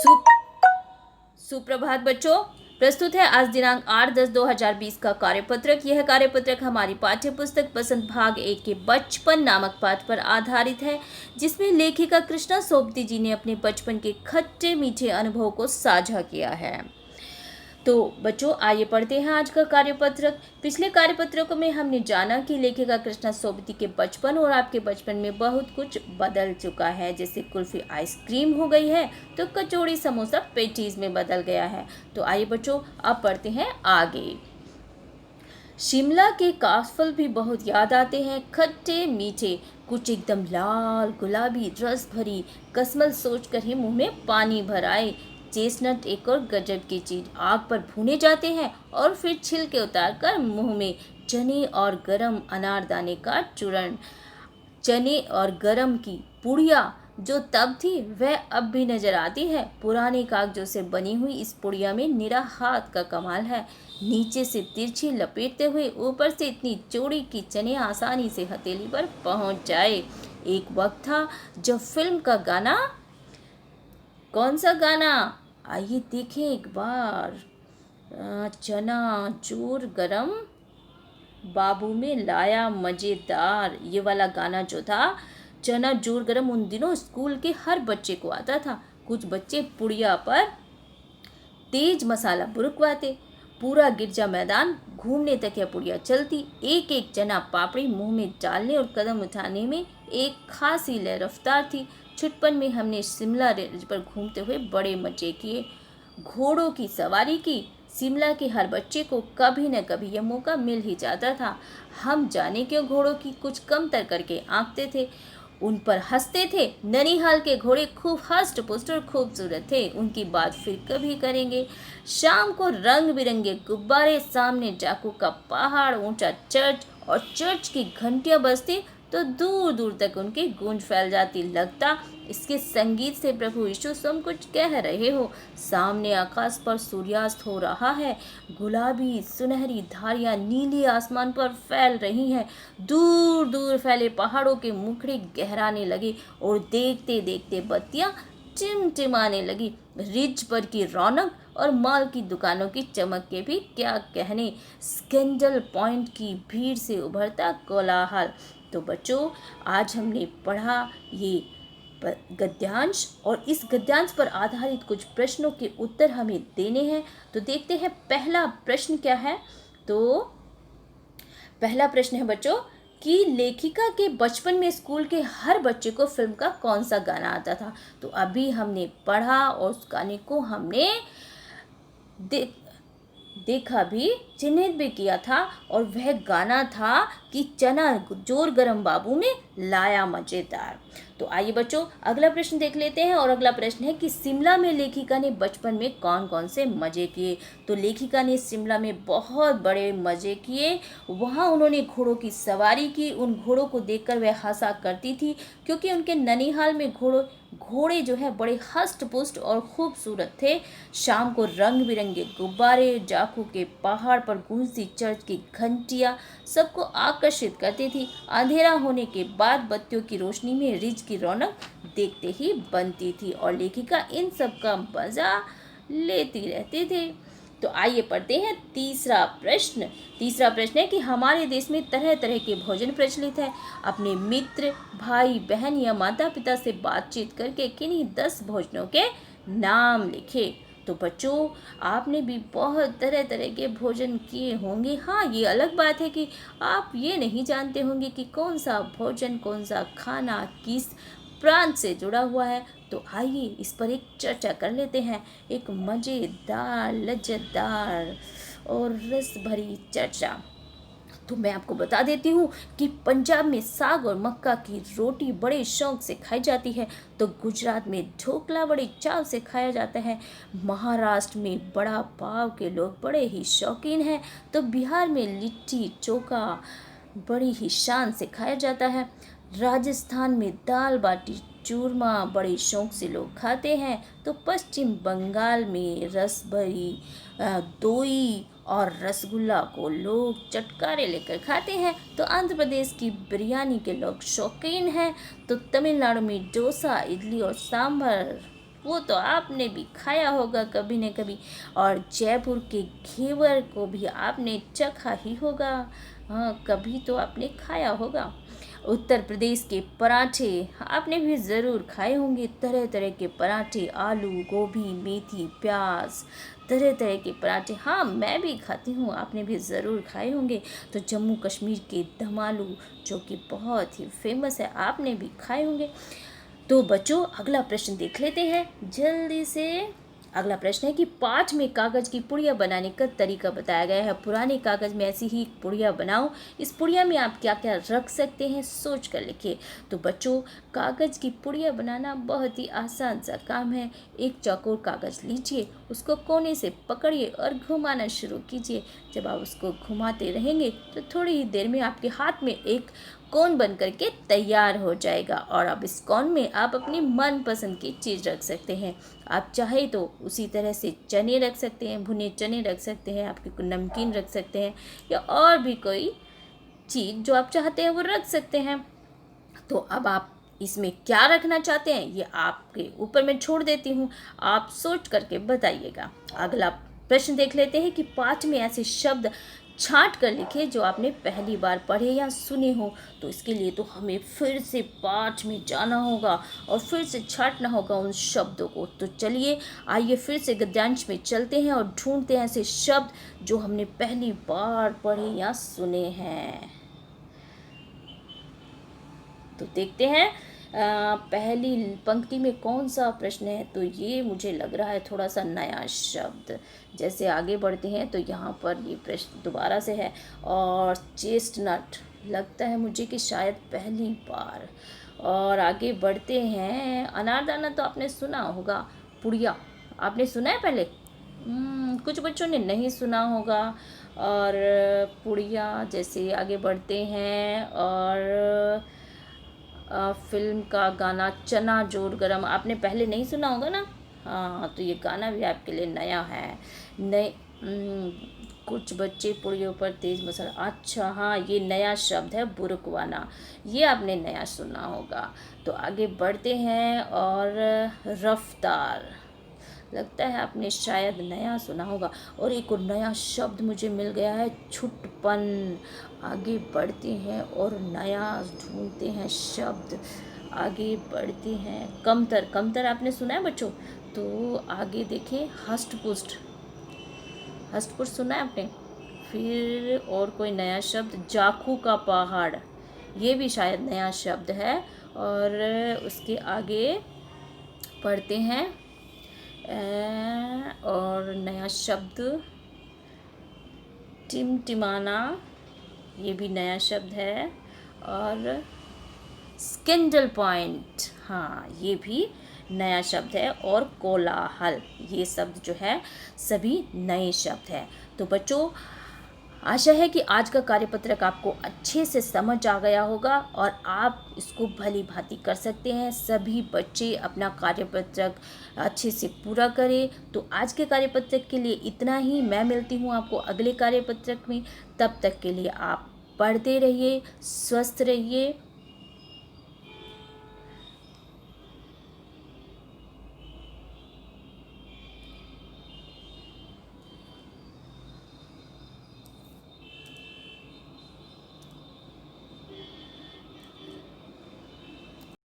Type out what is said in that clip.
सु सुप्रभात बच्चों। प्रस्तुत है आज दिनांक 8/10/2020 का कार्यपत्रक। यह कार्यपत्रक हमारी पाठ्य पुस्तक बसंत भाग 1 के बचपन नामक पाठ पर आधारित है, जिसमें लेखिका कृष्णा सोबती जी ने अपने बचपन के खट्टे मीठे अनुभव को साझा किया है। तो बच्चों, आइए पढ़ते हैं आज का कार्यपत्रक। पिछले कार्यपत्रकों में हमने जाना कि लेखिका कृष्णा सोबती के बचपन और आपके बचपन में बहुत कुछ बदल चुका है। जैसे कुल्फी आइसक्रीम हो गई है तो कचौड़ी समोसा पेटीज में बदल गया है। तो आइए बच्चों, अब पढ़ते हैं आगे। शिमला के काफल भी बहुत याद आते हैं, खट्टे मीठे, कुछ एकदम लाल गुलाबी रस भरी कसमल सोचकर ही मुंह में पानी भर आए। चेस्टनट एक और गजब की चीज, आग पर भुने जाते हैं और फिर छिलके उतारकर मुंह में चने और गरम अनारदाने का चूर्ण। चने और गरम की पुड़िया जो तब थी वह अब भी नजर आती है। पुराने कागजों से बनी हुई इस पुड़िया में निरा हाथ का कमाल है। नीचे से तिरछी लपेटते हुए ऊपर से इतनी चौड़ी कि चने आसानी से हथेली पर पहुंच जाए। एक वक्त था जब फिल्म का गाना, कौन सा गाना, आइए देखें एक बार। चना चूर गरम बाबू में लाया मजेदार, ये वाला गाना जो था चना जोर गरम, उन दिनों स्कूल के हर बच्चे को आता था। कुछ बच्चे पुड़िया पर तेज मसाला बुरकवाते। पूरा गिरजा मैदान घूमने तक यह पुड़िया चलती। एक एक चना पापड़ी मुंह में डालने और कदम उठाने में एक खासी लय रफ्तार थी। छुटपन में हमने शिमला रेंज पर घूमते हुए बड़े मजे किए, घोड़ों की सवारी की। शिमला के हर बच्चे को कभी न कभी यह मौका मिल ही जाता था। हम जाने क्यों घोड़ों की कुछ कमतर करके आंकते थे, उन पर हंसते थे। ननिहाल के घोड़े खूब हष्ट पुष्ट और खूबसूरत थे, उनकी बात फिर कभी करेंगे। शाम को रंग बिरंगे गुब्बारे, सामने जाकू का पहाड़, ऊंचा चर्च और चर्च की घंटियां बजती तो दूर दूर तक उनकी गूंज फैल जाती। लगता इसके संगीत से प्रभु यीशु स्वयं कुछ कह रहे हो। सामने आकाश पर सूर्यास्त हो रहा है, गुलाबी सुनहरी धारियां नीली आसमान पर फैल रही हैं। दूर दूर फैले पहाड़ों के मुखड़े गहराने लगे और देखते देखते बत्तियां टिमटिमाने लगी। रिज पर की रौनक और माल की दुकानों की चमक के भी क्या कहने। स्कैंडल पॉइंट की भीड़ से उभरता कोलाहल। तो बच्चों, आज हमने पढ़ा ये गद्यांश, और इस गद्यांश पर आधारित कुछ प्रश्नों के उत्तर हमें देने हैं। तो देखते हैं पहला प्रश्न क्या है। तो पहला प्रश्न है बच्चों कि लेखिका के बचपन में स्कूल के हर बच्चे को फिल्म का कौन सा गाना आता था। तो अभी हमने पढ़ा और उस गाने को हमने देखा भी, चिन्हित भी किया था, और वह गाना था कि चना जोर गरम बाबू में लाया मजेदार। तो आइए बच्चों, अगला प्रश्न देख लेते हैं। और अगला प्रश्न है कि शिमला में लेखिका ने बचपन में कौन कौन से मजे किए। तो लेखिका ने शिमला में बहुत बड़े मजे किए। वहाँ उन्होंने घोड़ों की सवारी की। उन घोड़ों को देखकर वह हंसा करती थी, क्योंकि उनके ननिहाल में घोड़े जो है बड़े हष्ट पुष्ट और खूबसूरत थे। शाम को रंग बिरंगे गुब्बारे, जाकू के पहाड़ पर गूंजती चर्च की घंटियां सबको आकर्षित करती थी। अंधेरा होने के बाद बत्तियों की रोशनी में रिज की रौनक देखते ही बनती थी, और लेखिका इन सब का मजा लेती रहती थी। तो आइए पढ़ते हैं तीसरा प्रश्न। तीसरा प्रश्न है कि हमारे देश में तरह तरह के भोजन प्रचलित है। अपने मित्र, भाई बहन या माता पिता से बातचीत करके किन्हीं 10 भोजनों के नाम लिखे। तो बच्चों, आपने भी बहुत तरह तरह के भोजन किए होंगे। हाँ, ये अलग बात है कि आप ये नहीं जानते होंगे कि कौन सा भोजन, कौन सा खाना किस प्रांत से जुड़ा हुआ है। तो आइए इस पर एक चर्चा कर लेते हैं, एक मज़ेदार, लज्जतदार और रस भरी चर्चा। तो मैं आपको बता देती हूँ कि पंजाब में साग और मक्का की रोटी बड़े शौक से खाई जाती है। तो गुजरात में ढोकला बड़े चाव से खाया जाता है। महाराष्ट्र में बड़ा पाव के लोग बड़े ही शौकीन हैं। तो बिहार में लिट्टी चोखा बड़ी ही शान से खाया जाता है। राजस्थान में दाल बाटी चूरमा बड़े शौक से लोग खाते हैं। तो पश्चिम बंगाल में रसभरी दोई और रसगुल्ला को लोग चटकारे लेकर खाते हैं। तो आंध्र प्रदेश की बिरयानी के लोग शौकीन हैं। तो तमिलनाडु में डोसा, इडली और सांभर वो तो आपने भी खाया होगा कभी न कभी। और जयपुर के घेवर को भी आपने चखा ही होगा। हाँ, कभी तो आपने खाया होगा। उत्तर प्रदेश के पराठे आपने भी ज़रूर खाए होंगे। तरह तरह के पराठे, आलू, गोभी, मेथी, प्याज, तरह तरह के पराठे। हाँ, मैं भी खाती हूँ, आपने भी ज़रूर खाए होंगे। तो जम्मू कश्मीर के दम आलू, जो कि बहुत ही फेमस है, आपने भी खाए होंगे। तो बच्चों, अगला प्रश्न देख लेते हैं जल्दी से। अगला प्रश्न है कि पाठ में कागज की पुड़िया बनाने का तरीका बताया गया है। पुराने कागज में ऐसी ही पुड़िया बनाओ। इस पुड़िया में आप क्या क्या रख सकते हैं, सोच कर लिखिए। तो बच्चों, कागज की पुड़िया बनाना बहुत ही आसान सा काम है। एक चौकोर कागज लीजिए, उसको कोने से पकड़िए और घुमाना शुरू कीजिए। जब आप उसको घुमाते रहेंगे तो थोड़ी ही देर में आपके हाथ में एक कोन बन करके तैयार हो जाएगा। और अब इस कोन में आप अपनी मनपसंद की चीज़ रख सकते हैं। आप चाहे तो उसी तरह से चने रख सकते हैं, भुने चने रख सकते हैं, आपके नमकीन रख सकते हैं, या और भी कोई चीज़ जो आप चाहते हैं वो रख सकते हैं। तो अब आप इसमें क्या रखना चाहते हैं ये आपके ऊपर मैं छोड़ देती हूँ, आप सोच करके बताइएगा। अगला प्रश्न देख लेते हैं कि पाठ में ऐसे शब्द छांट कर लिखे जो आपने पहली बार पढ़े या सुने हो। तो इसके लिए तो हमें फिर से पाठ में जाना होगा और फिर से छांटना होगा उन शब्दों को। तो चलिए, आइए फिर से गद्यांश में चलते हैं और ढूंढते हैं ऐसे शब्द जो हमने पहली बार पढ़े या सुने हैं। तो देखते हैं पहली पंक्ति में कौन सा प्रश्न है। तो ये मुझे लग रहा है थोड़ा सा नया शब्द। जैसे आगे बढ़ते हैं तो यहाँ पर ये प्रश्न दोबारा से है, और चेस्टनट लगता है मुझे कि शायद पहली बार। और आगे बढ़ते हैं, अनारदाना तो आपने सुना होगा। पुड़िया आपने सुना है पहले? कुछ बच्चों ने नहीं सुना होगा। और पुड़िया, जैसे आगे बढ़ते हैं, और फिल्म का गाना चना जोर गरम आपने पहले नहीं सुना होगा ना। हाँ, तो ये गाना भी आपके लिए नया है। नए कुछ बच्चे पुड़ियों पर तेज मसाला, अच्छा हाँ, ये नया शब्द है बुरकवाना, ये आपने नया सुना होगा। तो आगे बढ़ते हैं, और रफ्तार लगता है आपने शायद नया सुना होगा। और एक और नया शब्द मुझे मिल गया है, छुटपन। आगे बढ़ते हैं और नया ढूंढते हैं शब्द। आगे बढ़ते हैं, कमतर। कमतर आपने सुना है बच्चों? तो आगे देखें, हष्ट पुष्ट। हष्ट पुष्ट सुना है आपने? फिर और कोई नया शब्द, जाखू का पहाड़, ये भी शायद नया शब्द है। और उसके आगे पढ़ते हैं, और नया शब्द टिमटिमाना, ये भी नया शब्द है। और स्किंडल पॉइंट, हाँ, ये भी नया शब्द है। और कोलाहल, ये शब्द जो है सभी नए शब्द हैं। तो बच्चों, आशा है कि आज का कार्यपत्रक आपको अच्छे से समझ आ गया होगा और आप इसको भली भांति कर सकते हैं। सभी बच्चे अपना कार्यपत्रक अच्छे से पूरा करें। तो आज के कार्यपत्रक के लिए इतना ही। मैं मिलती हूँ आपको अगले कार्यपत्रक में। तब तक के लिए आप पढ़ते रहिए, स्वस्थ रहिए।